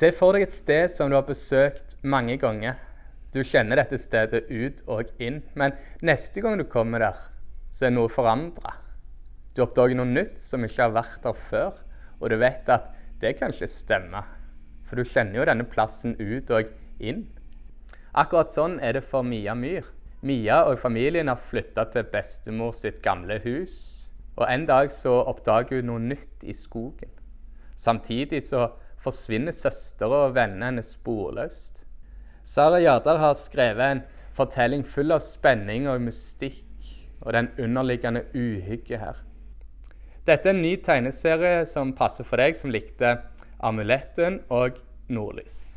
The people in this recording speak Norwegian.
Se for deg et sted som du har besøkt mange ganger. Du kjenner dette stedet ut og inn, men neste gang du kommer der, så er noe forandret. Du oppdager noe nytt som ikke har vært der før, og du vet at det kan ikke stemme, for du kjenner jo denne plassen ut og inn. Akkurat sånn er det for Mia Myhr. Mia og familien har flyttet til bestemor sitt gamle hus, og en dag så oppdager hun noe nytt i skogen. Samtidig så forsvinner søstre og venner hennes sporløst. Sara Jardal har skrevet en fortelling full av spenning og mystikk, og den underliggende uhygge her. Dette er en ny tegneserie som passer for deg som likte Amuletten og Nordlys.